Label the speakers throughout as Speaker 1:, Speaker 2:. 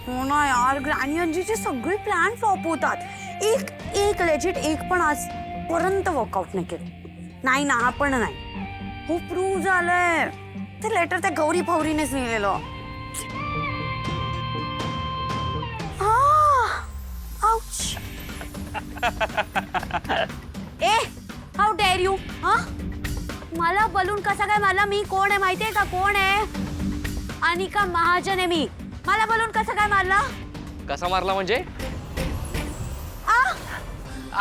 Speaker 1: हो ना यार, ग्रॅनी आजीचे सगळे प्लॅन फ्लॉप होतात. एक लेजिट एक पण आजपर्यंत वर्कआउट नाही केलं. नाही ना, आपण नाही. हो प्रूव्ह झालंय. ते लेटर त्या गौरी फौरीनेच लिहिलेलं. आउच. ए, हाऊ डेअर यू? हा, मला बलून कसा काय मारला? मी कोण आहे माहितीये का? कोण आहे? अनिका महाजन आहे मी. मला बलून कसा काय मारला?
Speaker 2: कसा मारला म्हणजे?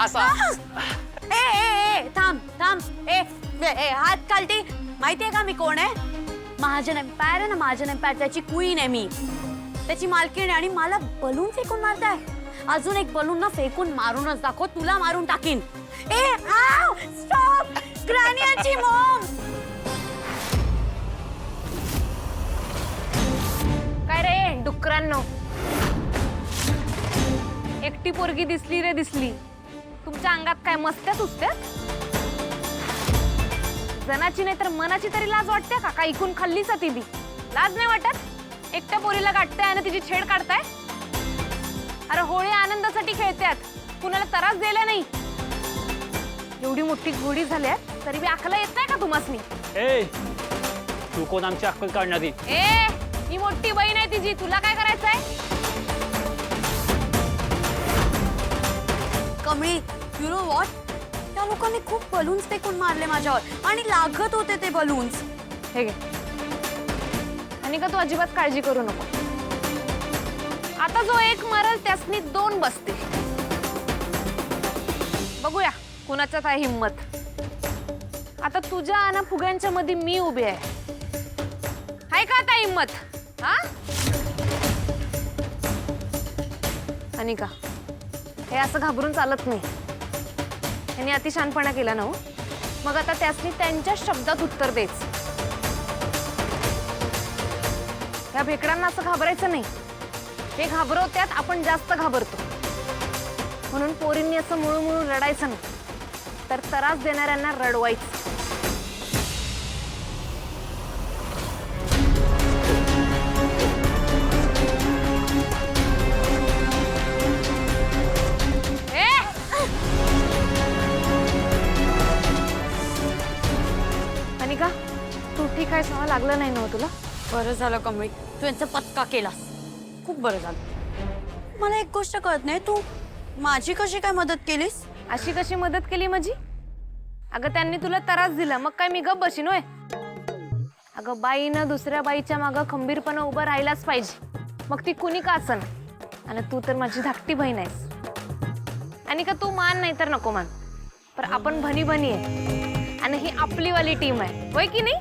Speaker 2: असा.
Speaker 1: ए ए ए थांब थांब. ए ए हात खालती. माहितीये का मी कोण आहे? महाजन एम्पायर आहे ना, महाजन एम्पायर. त्याची क्वीन आहे मी, त्याची मालकीण आहे. आणि मला बलून फेकून मारताय? अजून एक बलून ना फेकून मारूनच दाखव, तुला मारून टाकीन. ए आव, स्टॉप. ग्रॅनियाची मॉम.
Speaker 3: काय रे डुकरांनो, एकटी पोरगी दिसली रे दिसली. तुमच्या अंगात काय मस्त्या सुचत्या? जनाची नाही तर मनाची तरी लाज वाटते का? काय ऐकून खाल्लीच ती बी लाज नाही वाटत? एकट्या पोरीला गाठताय आणि तिची छेड काढताय. अरे होळी आनंदासाठी खेळतात, कुणाला त्रास द्यायला नाही. एवढी मोठी घोडी झाल्या तरी बी अकला येत नाही का तुम्हासनी?
Speaker 4: ए, तू कोण आमची अक्कल काढणारी?
Speaker 3: ए, ही मोठी बहीण आहे तिची, तुला काय करायचंय?
Speaker 1: कमळी, यू नो व्हॉट, त्या लोकांनी खूप बलून्स फेकून मारले माझ्यावर आणि लागत होते ते बलून्स.
Speaker 3: हे घे. आणि का तू अजिबात काळजी करू नको. आता जो एक मरल त्यासनी दोन बसते. बघूया कुणाच्यात आहे हिम्मत. आता तुझ्या आणि फुग्यांच्या मध्ये मी उभी आहे. हाय का आता हिम्मत? हा अनिका, हे असं घाबरून चालत नाही. त्यांनी अतिशहाणपणा केला ना हो, मग आता त्यासनी त्यांच्या शब्दात उत्तर द्यायचं. या भेकडांना असं घाबरायचं नाही. ते घाबरवत्यात, आपण जास्त घाबरतो. म्हणून पोरींनी असं मुळू रडायचं नाही, तर त्रास देणाऱ्यांना रडवायचं. अनिका, तू ठीक आहे? सहा लागलं नाही ना तुला?
Speaker 1: बरं झालं कमळी, तू यांचा पत्का केलास. खूप बरं झालं. मला एक गोष्ट कळत नाही, तू माझी कशी काय मदत केलीस?
Speaker 3: अशी कशी मदत केली माझी? अगं त्यांनी तुला त्रास दिला, मग काय मी गप बशीन होय? अगं बाईनं दुसऱ्या बाईच्या मागं खंबीरपणे उभं राहायलाच पाहिजे, मग ती कुणी का असन. आणि तू तर माझी धाकटी बहीण आहेस. आणि का तू मान नाही तर नको मान, पण आपण भनी भनी आहे आणि ही आपलीवाली टीम आहे, होय की नाही?